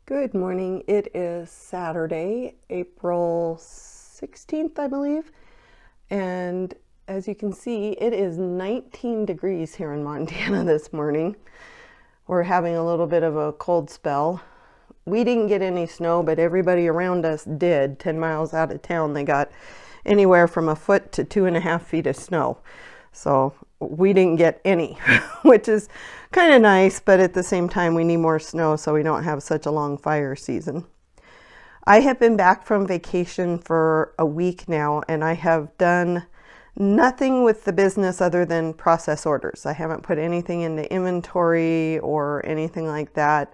Good morning. It is Saturday, April 16th, I believe. And as you can see, it is 19 degrees here in Montana this morning. We're having a little bit of a cold spell. We didn't get any snow, but everybody around us did. 10 miles out of town, they got anywhere from a foot to 2.5 feet of snow. So we didn't get any, which is kind of nice, but at the same time we need more snow so we don't have such a long fire season. I have been back from vacation for a week now, and I have done nothing with the business other than process orders. I haven't put anything into inventory or anything like that.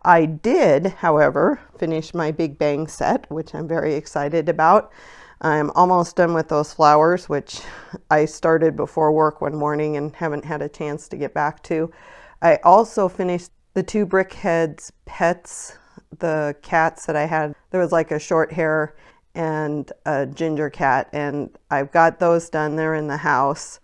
I did, however, finish my Big Bang set, which I'm very excited about. I'm almost done with those flowers, which I started before work one morning and haven't had a chance to get back to. I also finished the 2 BrickHeadz pets, the cats that I had. There was like a short hair and a ginger cat, and I've got those done. They're in the house.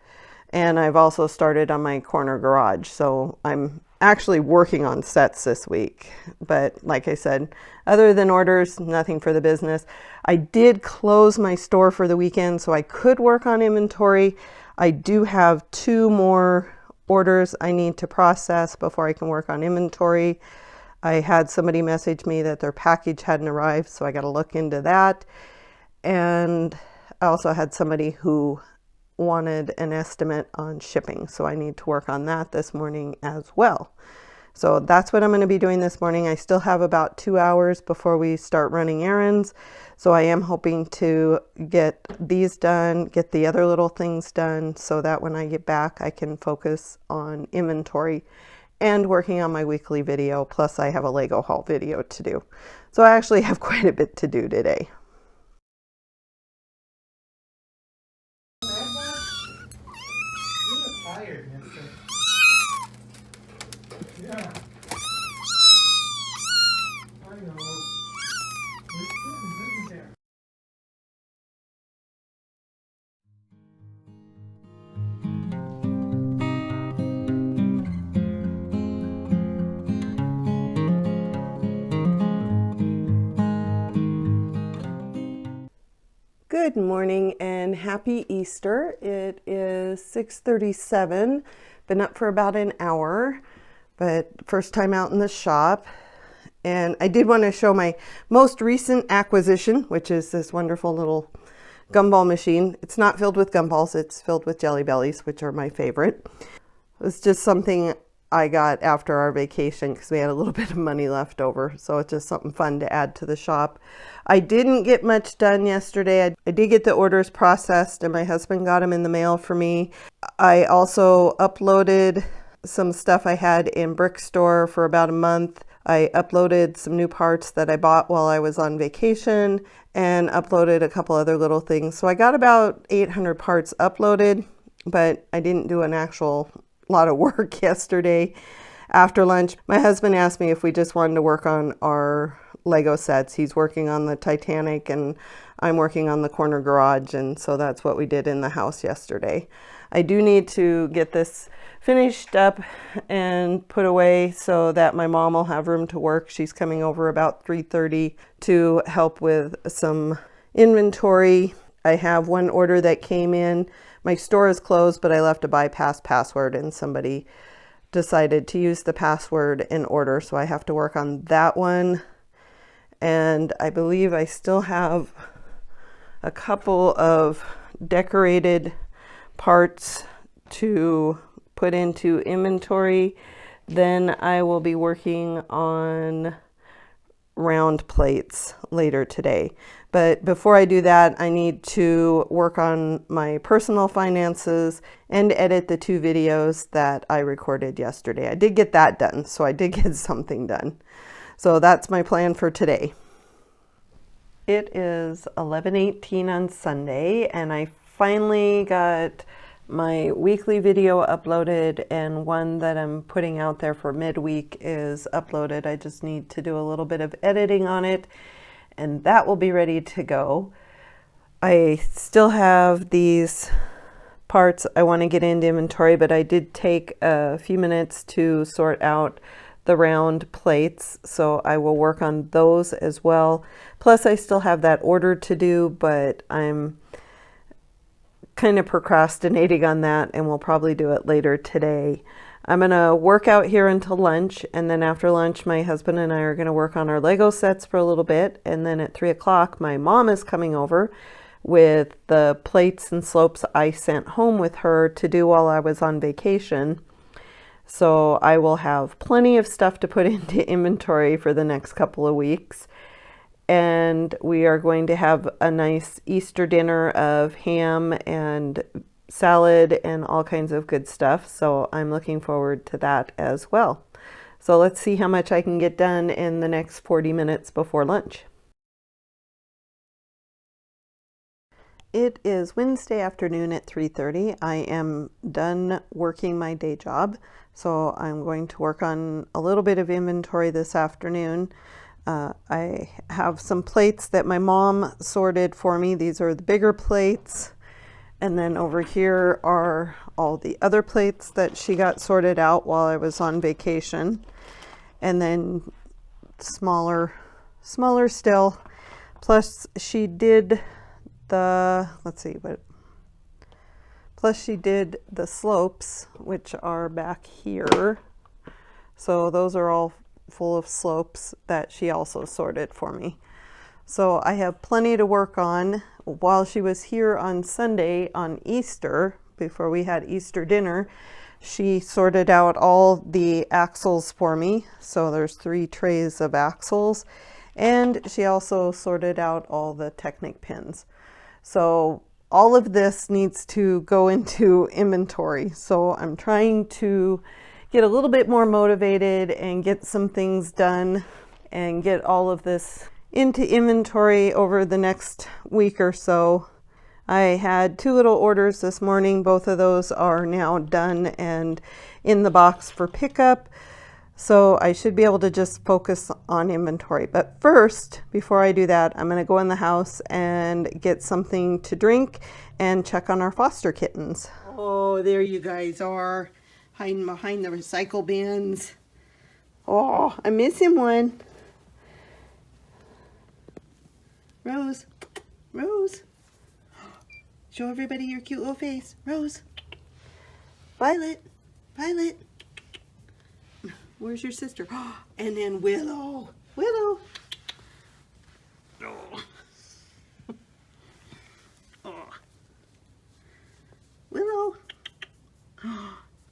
And I've also started on my corner garage. So I'm actually working on sets this week. But like I said, other than orders, nothing for the business. I did close my store for the weekend so I could work on inventory. I do have 2 more orders I need to process before I can work on inventory. I had somebody message me that their package hadn't arrived, so I got to look into that. And I also had somebody who wanted an estimate on shipping, so I need to work on that this morning as well. So that's what I'm going to be doing this morning. I still have about 2 hours before we start running errands, so I am hoping to get these done, get the other little things done, so that when I get back I can focus on inventory and working on my weekly video, plus I have a Lego haul video to do. So I actually have quite a bit to do today. Tired, mister. Yeah. I know. We're kidding, isn't there? Good morning and happy Easter. It is 6:37. Been up for about an hour, but first time out in the shop. And I did want to show my most recent acquisition, which is this wonderful little gumball machine. It's not filled with gumballs, it's filled with Jelly Bellies, which are my favorite. It's just something I got after our vacation because we had a little bit of money left over. So it's just something fun to add to the shop. I didn't get much done yesterday. I did get the orders processed and my husband got them in the mail for me. I also uploaded some stuff I had in Brickstore for about a month. I uploaded some new parts that I bought while I was on vacation and uploaded a couple other little things. So I got about 800 parts uploaded, but I didn't do an actual lot of work yesterday after lunch. My husband asked me if we just wanted to work on our Lego sets. He's working on the Titanic and I'm working on the corner garage, and so that's what we did in the house yesterday. I do need to get this finished up and put away so that my mom will have room to work. She's coming over about 3:30 to help with some inventory. I have one order that came in. My store is closed, but I left a bypass password and somebody decided to use the password in order, so I have to work on that one. And I believe I still have a couple of decorated parts to put into inventory. Then I will be working on round plates later today. But before I do that, I need to work on my personal finances and edit the 2 videos that I recorded yesterday. I did get that done, so I did get something done. So that's my plan for today. It is 11:18 on Sunday, and I finally got my weekly video uploaded, and one that I'm putting out there for midweek is uploaded. I just need to do a little bit of editing on it, and that will be ready to go. I still have these parts I want to get into inventory, but I did take a few minutes to sort out the round plates, so I will work on those as well. Plus I still have that order to do, but I'm kind of procrastinating on that and we'll probably do it later today. I'm gonna work out here until lunch, and then after lunch my husband and I are gonna work on our Lego sets for a little bit, and then at 3 o'clock my mom is coming over with the plates and slopes I sent home with her to do while I was on vacation. So I will have plenty of stuff to put into inventory for the next couple of weeks. And we are going to have a nice Easter dinner of ham and salad and all kinds of good stuff. So I'm looking forward to that as well. So let's see how much I can get done in the next 40 minutes before lunch. It is Wednesday afternoon at 3:30. I am done working my day job, so I'm going to work on a little bit of inventory this afternoon. I have some plates that my mom sorted for me. These are the bigger plates, and then over here are all the other plates that she got sorted out while I was on vacation, and then smaller still. Plus she did plus she did the slopes, which are back here. So those are all full of slopes that she also sorted for me. So I have plenty to work on. While she was here on Sunday on Easter, before we had Easter dinner, she sorted out all the axles for me. So there's 3 trays of axles, and she also sorted out all the Technic pins. So all of this needs to go into inventory. So I'm trying to get a little bit more motivated and get some things done and get all of this into inventory over the next week or so. I had 2 little orders this morning. Both of those are now done and in the box for pickup. So I should be able to just focus on inventory. But first, before I do that, I'm going to go in the house and get something to drink and check on our foster kittens. Oh, there you guys are, hiding behind the recycle bins. Oh, I'm missing one. Rose, Rose. Show everybody your cute little face. Rose. Violet, Violet. Where's your sister? And then Willow. Willow. Oh. Oh. Willow.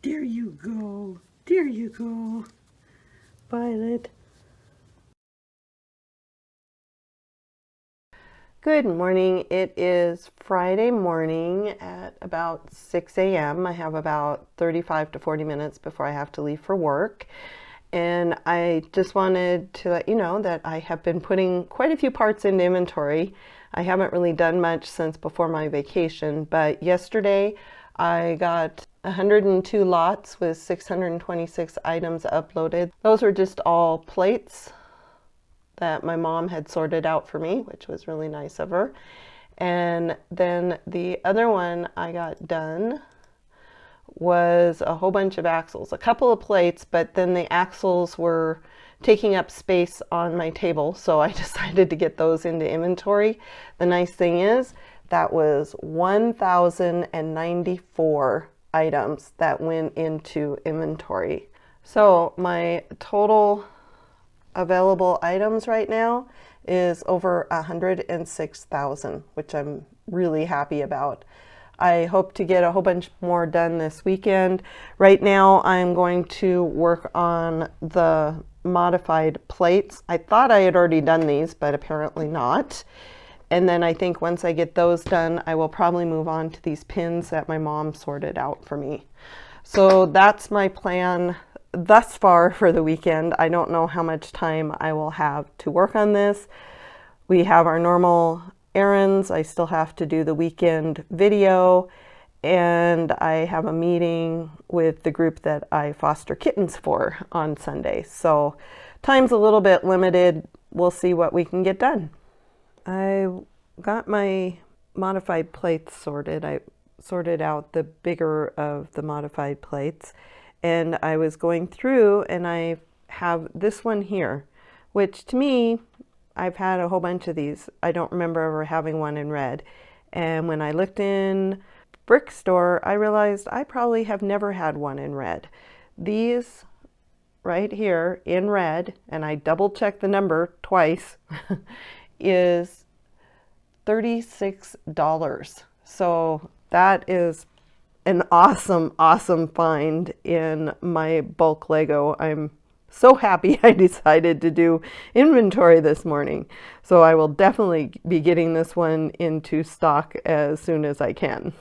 There you go. There you go. Violet. Good morning. It is Friday morning at about 6 a.m. I have about 35 to 40 minutes before I have to leave for work. And I just wanted to let you know that I have been putting quite a few parts into inventory. I haven't really done much since before my vacation, but yesterday I got 102 lots with 626 items uploaded. Those were just all plates that my mom had sorted out for me, which was really nice of her. And then the other one I got done was a whole bunch of axles, a couple of plates, but then the axles were taking up space on my table, so I decided to get those into inventory. The nice thing is that was 1,094 items that went into inventory. So my total available items right now is over 106,000, which I'm really happy about. I hope to get a whole bunch more done this weekend. Right now I'm going to work on the modified plates. I thought I had already done these, but apparently not. And then I think once I get those done, I will probably move on to these pins that my mom sorted out for me. So that's my plan thus far for the weekend. I don't know how much time I will have to work on this. We have our normal errands. I still have to do the weekend video, and I have a meeting with the group that I foster kittens for on Sunday. So time's a little bit limited. We'll see what we can get done. I got my modified plates sorted. I sorted out the bigger of the modified plates, and I was going through and I have this one here, which to me, I've had a whole bunch of these. I don't remember ever having one in red. And when I looked in Brick Store, I realized I probably have never had one in red. These right here in red, and I double checked the number twice, is $36. So that is an awesome, awesome find in my bulk Lego. I'm so happy I decided to do inventory this morning. So I will definitely be getting this one into stock as soon as I can.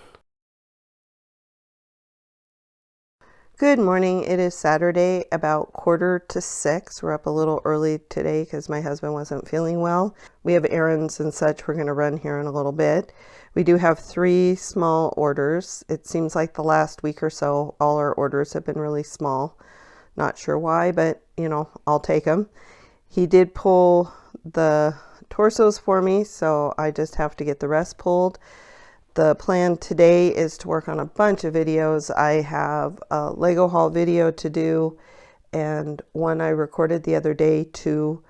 Good morning. It is Saturday, about 5:45. We're up a little early today because my husband wasn't feeling well. We have errands and such we're going to run here in a little bit. We do have 3 small orders. It seems like the last week or so, all our orders have been really small. Not sure why, but you know, I'll take them. He did pull the torsos for me, so I just have to get the rest pulled. The plan today is to work on a bunch of videos. I have a Lego haul video to do and one I recorded the other day to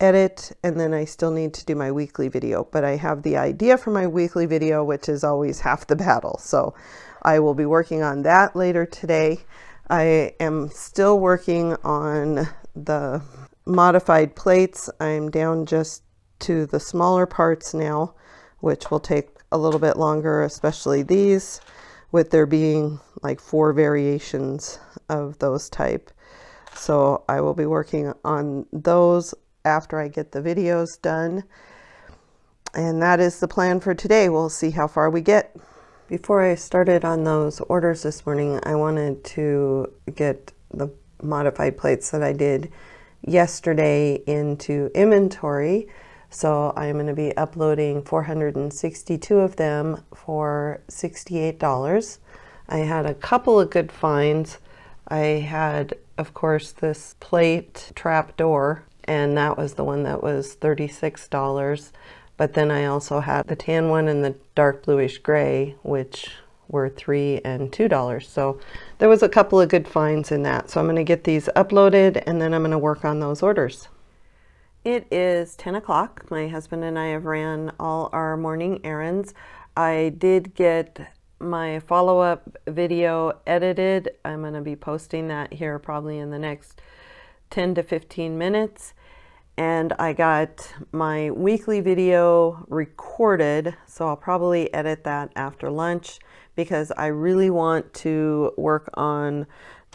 edit, and then I still need to do my weekly video. But I have the idea for my weekly video, which is always half the battle. So I will be working on that later today. I am still working on the modified plates. I'm down just to the smaller parts now, which will take a little bit longer, especially these, with there being like 4 variations of those type. So I will be working on those after I get the videos done. And that is the plan for today. We'll see how far we get. Before I started on those orders this morning, I wanted to get the modified plates that I did yesterday into inventory. So I'm going to be uploading 462 of them for $68. I had a couple of good finds. I had, of course, this plate trap door, and that was the one that was $36. But then I also had the tan one and the dark bluish gray, which were $3 and $2. So there was a couple of good finds in that. So I'm going to get these uploaded, and then I'm going to work on those orders. It is 10 o'clock. My husband and I have ran all our morning errands. I did get my follow-up video edited. I'm going to be posting that here probably in the next 10 to 15 minutes. And I got my weekly video recorded, so I'll probably edit that after lunch because I really want to work on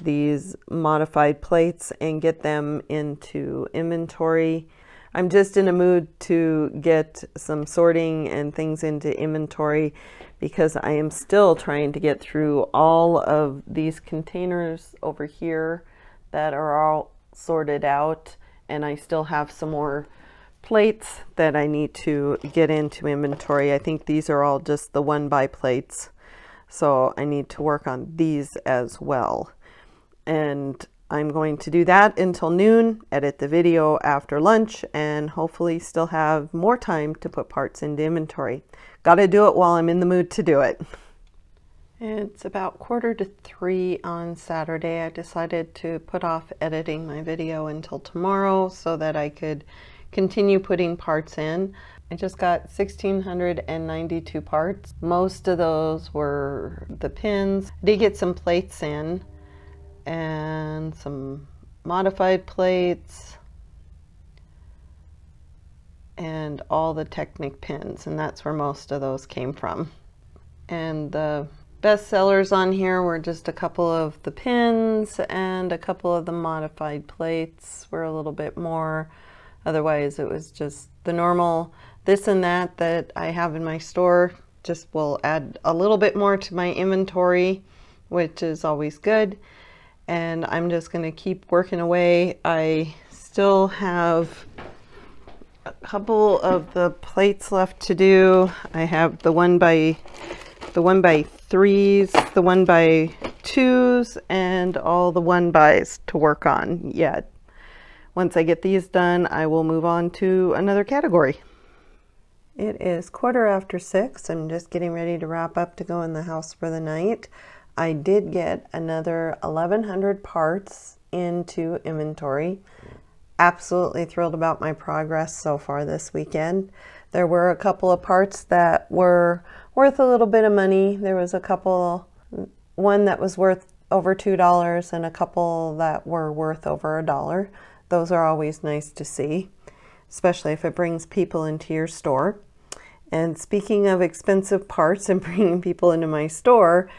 these modified plates and get them into inventory. I'm just in a mood to get some sorting and things into inventory because I am still trying to get through all of these containers over here that are all sorted out, and I still have some more plates that I need to get into inventory. I think these are all just the 1-by plates, so I need to work on these as well. And I'm going to do that until noon, edit the video after lunch, and hopefully still have more time to put parts into inventory. Got to do it while I'm in the mood to do it. It's about 2:45 on Saturday. I decided to put off editing my video until tomorrow so that I could continue putting parts in. I just got 1,692 parts. Most of those were the pins. I did get some plates in, and some modified plates and all the Technic pins, and that's where most of those came from. And the best sellers on here were just a couple of the pins, and a couple of the modified plates were a little bit more. Otherwise it was just the normal this and that that I have in my store. Just will add a little bit more to my inventory, which is always good. And I'm just going to keep working away. I still have a couple of the plates left to do. I have the 1x3s, the 1x2s, and all the 1x's to work on yet. Once I get these done, I will move on to another category. It is 6:15. I'm just getting ready to wrap up to go in the house for the night. I did get another 1,100 parts into inventory. Absolutely thrilled about my progress so far this weekend. There were a couple of parts that were worth a little bit of money. There was one that was worth over $2 and a couple that were worth over $1. Those are always nice to see, especially if it brings people into your store. And speaking of expensive parts and bringing people into my store,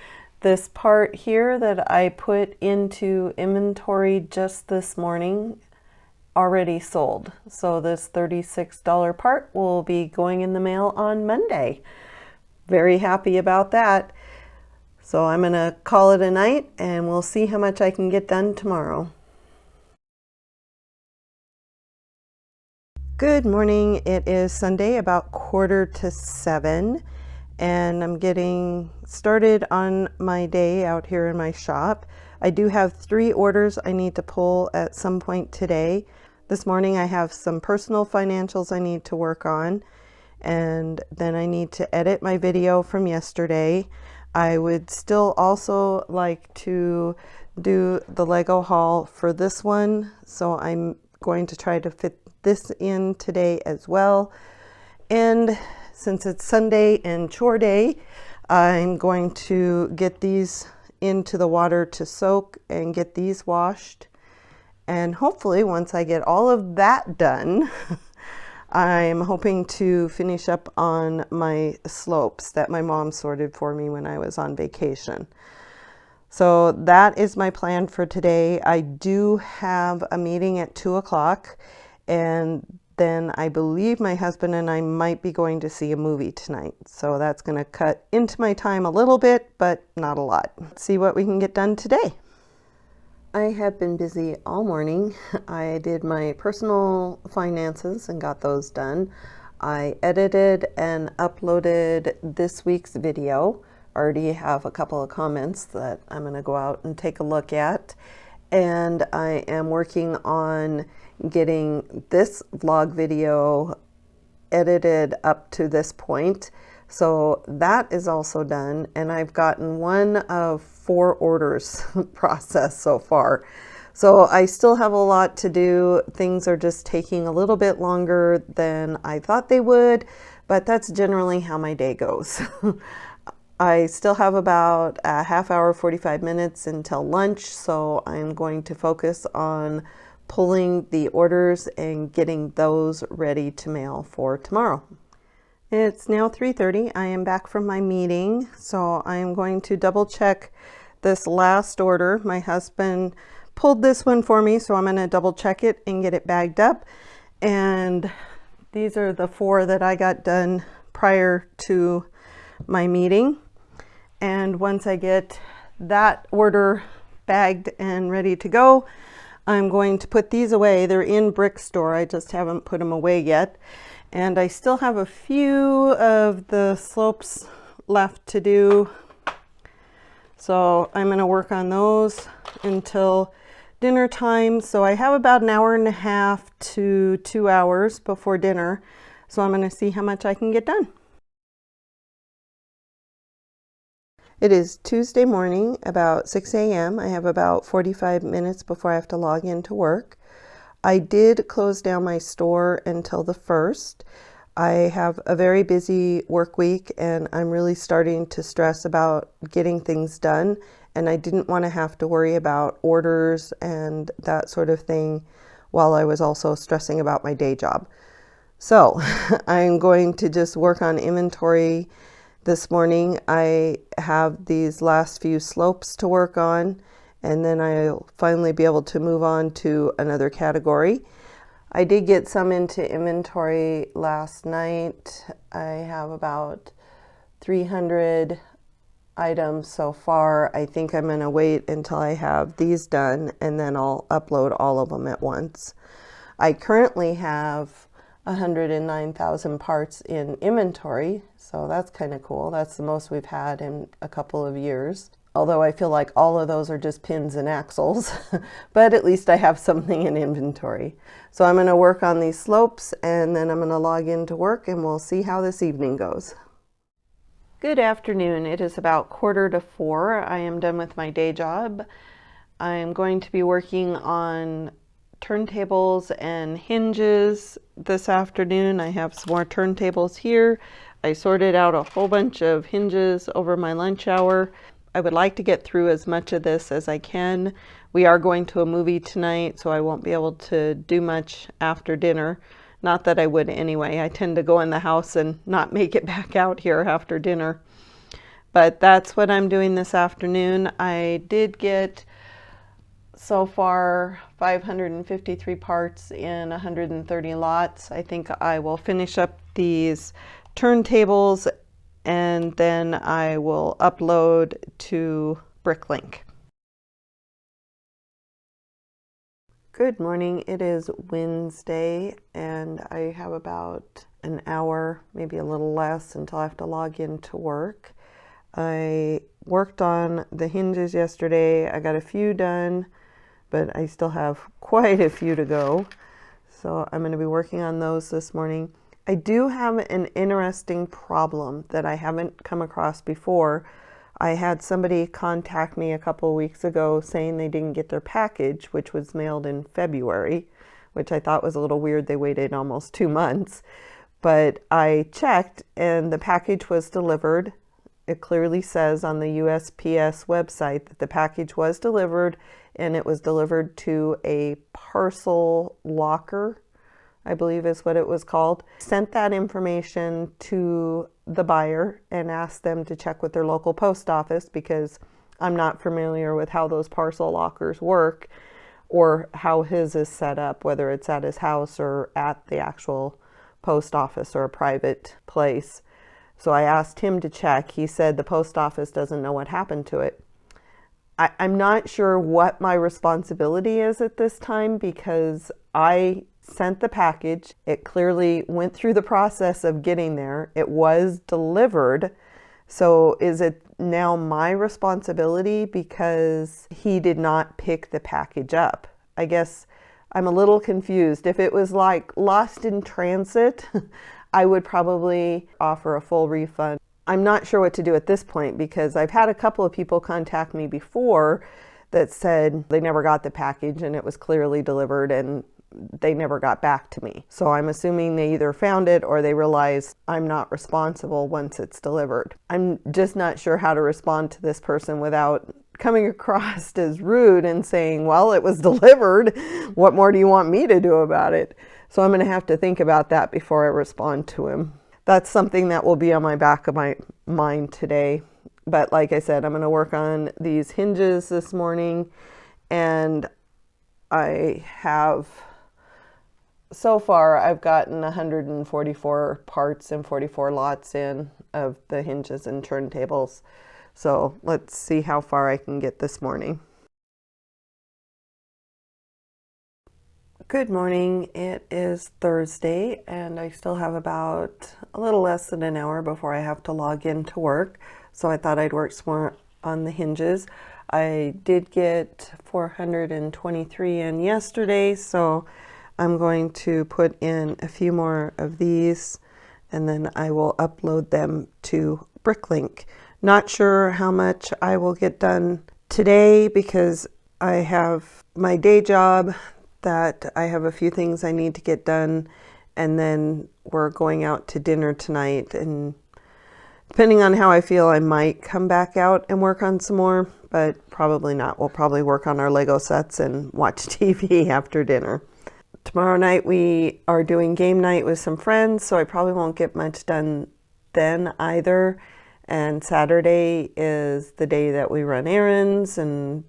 this part here that I put into inventory just this morning already sold. So this $36 part will be going in the mail on Monday. Very happy about that. So I'm going to call it a night and we'll see how much I can get done tomorrow. Good morning. It is Sunday, about 6:45, and I'm getting started on my day out here in my shop. I do have 3 orders I need to pull at some point today. This morning I have some personal financials I need to work on, and then I need to edit my video from yesterday. I would still also like to do the Lego haul for this one, so I'm going to try to fit this in today as well. And since it's Sunday and chore day, I'm going to get these into the water to soak and get these washed. And hopefully once I get all of that done, I'm hoping to finish up on my slopes that my mom sorted for me when I was on vacation. So that is my plan for today. I do have a meeting at 2 o'clock, and then I believe my husband and I might be going to see a movie tonight. So that's going to cut into my time a little bit, but not a lot. Let's see what we can get done today. I have been busy all morning. I did my personal finances and got those done. I edited and uploaded this week's video. Already have a couple of comments that I'm going to go out and take a look at. And I am working on getting this vlog video edited up to this point. So that is also done, and I've gotten 1 of 4 orders processed so far. So I still have a lot to do. Things are just taking a little bit longer than I thought they would, but that's generally how my day goes. I still have about a half hour, 45 minutes until lunch, so I'm going to focus on pulling the orders and getting those ready to mail for tomorrow. It's now 3:30. I am back from my meeting, so I am going to double check this last order. My husband pulled this one for me, so I'm going to double check it and get it bagged up. And these are the 4 that I got done prior to my meeting. And once I get that order bagged and ready to go, I'm going to put these away. They're in Brick Store. I just haven't put them away yet. And I still have a few of the slopes left to do. So I'm going to work on those until dinner time. So I have about an hour and a half to 2 hours before dinner. So I'm going to see how much I can get done. It is Tuesday morning, about 6 a.m. I have about 45 minutes before I have to log into work. I did close down my store until the 1st. I have a very busy work week and I'm really starting to stress about getting things done, and I didn't want to have to worry about orders and that sort of thing while I was also stressing about my day job. So I'm going to just work on inventory this morning. I have these last few slopes to work on, and then I'll finally be able to move on to another category. I did get some into inventory last night. I have about 300 items so far. I think I'm going to wait until I have these done, and then I'll upload all of them at once. I currently have 109,000 parts in inventory, so that's kind of cool. That's the most we've had in a couple of years. Although I feel like all of those are just pins and axles, but at least I have something in inventory. So I'm going to work on these slopes, and then I'm going to log into work, and we'll see how this evening goes. Good afternoon. It is about 3:45. I am done with my day job. I'm going to be working on turntables and hinges this afternoon. I have some more turntables here. I sorted out a whole bunch of hinges over my lunch hour. I would like to get through as much of this as I can. We are going to a movie tonight, so I won't be able to do much after dinner. Not that I would anyway. I tend to go in the house and not make it back out here after dinner. But that's what I'm doing this afternoon. I did get so far 553 parts in 130 lots. I think I will finish up these turntables and then I will upload to Bricklink. Good morning. It is Wednesday and I have about an hour, maybe a little less, until I have to log in to work. I worked on the hinges yesterday. I got a few done, but I still have quite a few to go. So I'm going to be working on those this morning. I do have an interesting problem that I haven't come across before. I had somebody contact me a couple of weeks ago saying they didn't get their package, which was mailed in February, which I thought was a little weird. They waited almost 2 months. But I checked and the package was delivered. It clearly says on the USPS website that the package was delivered and it was delivered to a parcel locker, I believe is what it was called. Sent that information to the buyer and asked them to check with their local post office because I'm not familiar with how those parcel lockers work or how his is set up, whether it's at his house or at the actual post office or a private place. So I asked him to check. He said the post office doesn't know what happened to it. I'm not sure what my responsibility is at this time because I sent the package. It clearly went through the process of getting there. It was delivered. So is it now my responsibility because he did not pick the package up? I guess I'm a little confused. If it was like lost in transit, I would probably offer a full refund. I'm not sure what to do at this point because I've had a couple of people contact me before that said they never got the package and it was clearly delivered and they never got back to me. So I'm assuming they either found it or they realized I'm not responsible once it's delivered. I'm just not sure how to respond to this person without coming across as rude and saying, well, it was delivered. What more do you want me to do about it? So I'm going to have to think about that before I respond to him. That's something that will be on my back of my mind today. But like I said, I'm going to work on these hinges this morning. And I have, so far, I've gotten 144 parts and 44 lots in of the hinges and turntables. So let's see how far I can get this morning. Good morning. It is Thursday and I still have about a little less than an hour before I have to log in to work. So I thought I'd work some more on the hinges. I did get 423 in yesterday, so I'm going to put in a few more of these and then I will upload them to Bricklink. Not sure how much I will get done today because I have my day job that I have a few things I need to get done, and then we're going out to dinner tonight, and depending on how I feel, I might come back out and work on some more, but probably not. We'll probably work on our Lego sets and watch TV after dinner. Tomorrow night we are doing game night with some friends, so I probably won't get much done then either. And Saturday is the day that we run errands and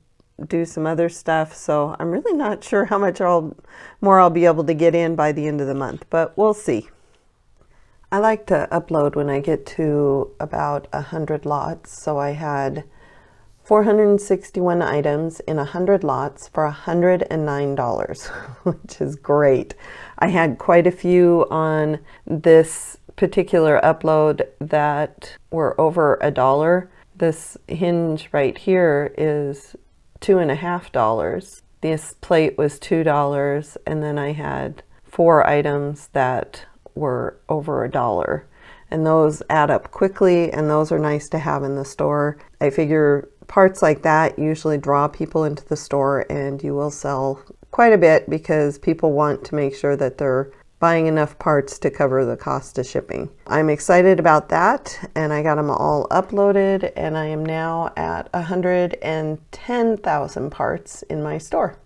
do some other stuff, so I'm really not sure how much more I'll be able to get in by the end of the month, but we'll see. I like to upload when I get to about 100 lots, so I had 461 items in 100 lots for $109, which is great. I had quite a few on this particular upload that were over $1. This hinge right here is $2.50. This plate was $2, and then I had 4 items that were over $1. And those add up quickly, and those are nice to have in the store. I figure parts like that usually draw people into the store, and you will sell quite a bit because people want to make sure that they're buying enough parts to cover the cost of shipping. I'm excited about that, and I got them all uploaded, and I am now at 110,000 parts in my store.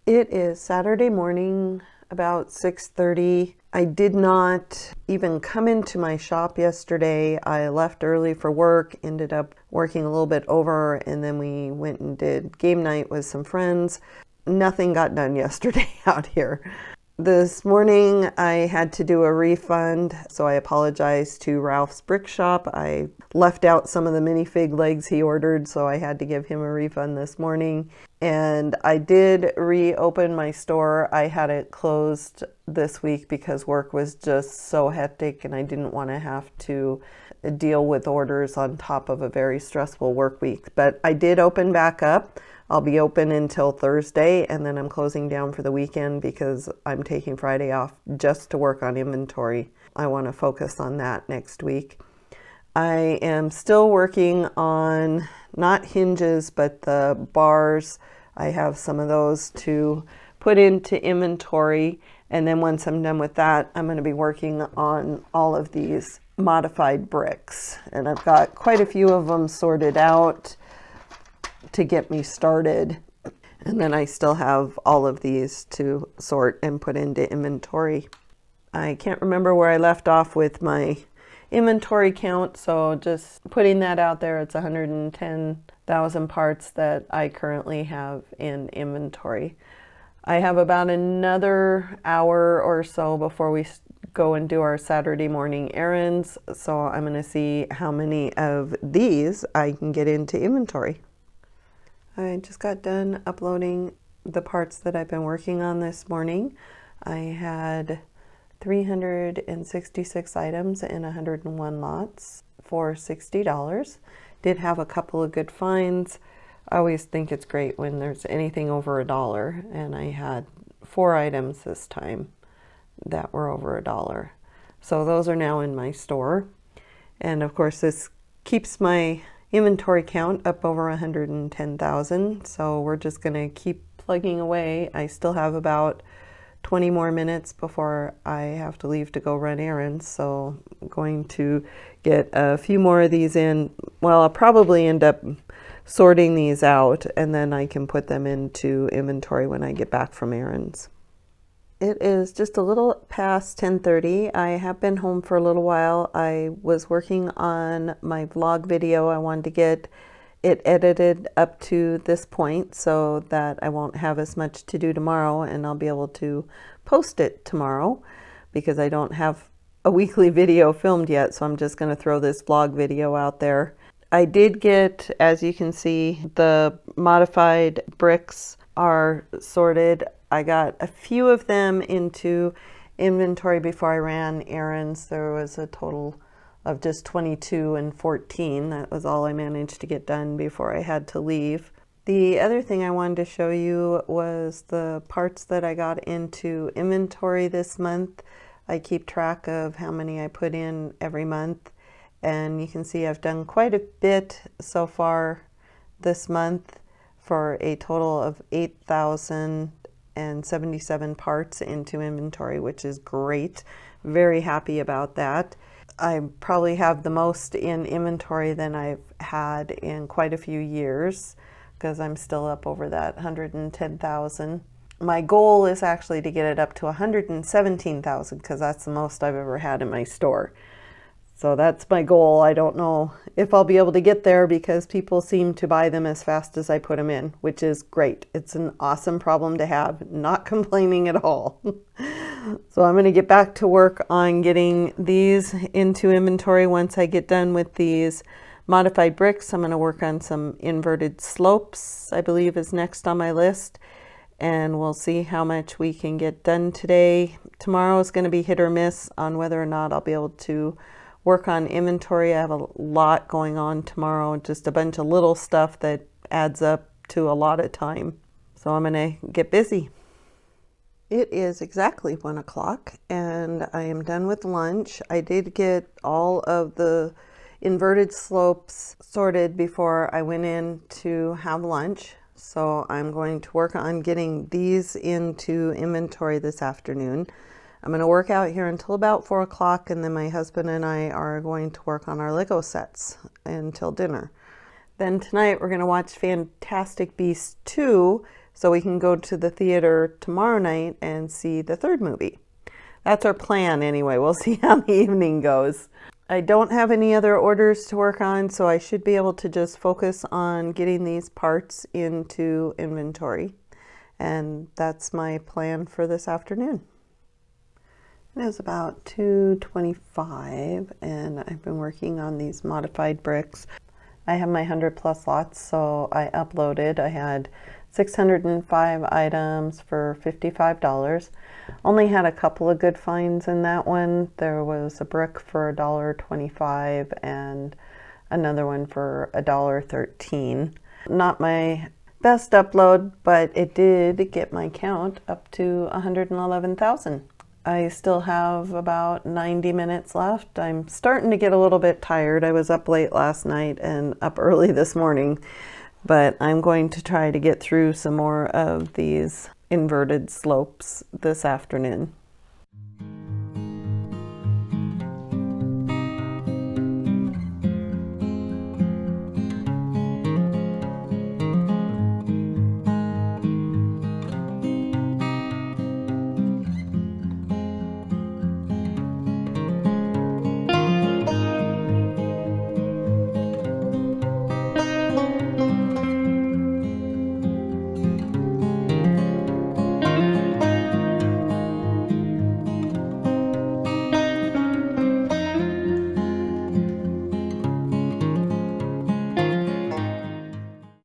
It is Saturday morning, about 6:30. I did not even come into my shop yesterday. I left early for work, ended up working a little bit over, and then we went and did game night with some friends. Nothing got done yesterday out here. This morning I had to do a refund, so I apologized to Ralph's Brick Shop. I left out some of the minifig legs he ordered, so I had to give him a refund this morning. And I did reopen my store. I had it closed this week because work was just so hectic and I didn't want to have to deal with orders on top of a very stressful work week. But I did open back up. I'll be open until Thursday, and then I'm closing down for the weekend because I'm taking Friday off just to work on inventory. I want to focus on that next week. I am still working on not hinges, but the bars. I have some of those to put into inventory, and then once I'm done with that, I'm going to be working on all of these modified bricks, and I've got quite a few of them sorted out to get me started, and then I still have all of these to sort and put into inventory. I can't remember where I left off with my inventory count, so just putting that out there, it's 110,000 parts that I currently have in inventory. I have about another hour or so before we go and do our Saturday morning errands, so I'm going to see how many of these I can get into inventory. I just got done uploading the parts that I've been working on this morning. I had 366 items in 101 lots for $60. Did have a couple of good finds. I always think it's great when there's anything over $1, and I had 4 items this time that were over $1. So those are now in my store. And of course this keeps my inventory count up over 110,000, so we're just going to keep plugging away. I still have about 20 more minutes before I have to leave to go run errands, so I'm going to get a few more of these in. Well, I'll probably end up sorting these out, and then I can put them into inventory when I get back from errands. It is just a little past 10:30. I have been home for a little while. I was working on my vlog video. I wanted to get it edited up to this point so that I won't have as much to do tomorrow, and I'll be able to post it tomorrow because I don't have a weekly video filmed yet, so I'm just going to throw this vlog video out there. I did get, as you can see, the modified bricks are sorted. I got a few of them into inventory before I ran errands. There was a total of just 22 and 14. That was all I managed to get done before I had to leave. The other thing I wanted to show you was the parts that I got into inventory this month. I keep track of how many I put in every month, and you can see I've done quite a bit so far this month for a total of 8,077 parts into inventory, which is great. Very happy about that. I probably have the most in inventory than I've had in quite a few years because I'm still up over that 110,000. My goal is actually to get it up to 117,000 because that's the most I've ever had in my store. So that's my goal. I don't know if I'll be able to get there because people seem to buy them as fast as I put them in, which is great. It's an awesome problem to have, not complaining at all. So I'm going to get back to work on getting these into inventory once I get done with these modified bricks. I'm going to work on some inverted slopes, I believe is next on my list. And we'll see how much we can get done today. Tomorrow is going to be hit or miss on whether or not I'll be able to work on inventory. I have a lot going on tomorrow, just a bunch of little stuff that adds up to a lot of time. So I'm going to get busy. It is exactly 1 o'clock and I am done with lunch. I did get all of the inverted slopes sorted before I went in to have lunch. So I'm going to work on getting these into inventory this afternoon. I'm going to work out here until about 4 o'clock, and then my husband and I are going to work on our Lego sets until dinner. Then tonight we're going to watch Fantastic Beasts 2 so we can go to the theater tomorrow night and see the third movie. That's our plan anyway. We'll see how the evening goes. I don't have any other orders to work on, so I should be able to just focus on getting these parts into inventory. And that's my plan for this afternoon. It is about 2:25 and I've been working on these modified bricks. I have my 100 plus lots, so I uploaded. I had 605 items for $55. Only had a couple of good finds in that one. There was a brick for $1.25 and another one for $1.13. Not my best upload, but it did get my count up to 111,000. I still have about 90 minutes left. I'm starting to get a little bit tired. I was up late last night and up early this morning, but I'm going to try to get through some more of these inverted slopes this afternoon.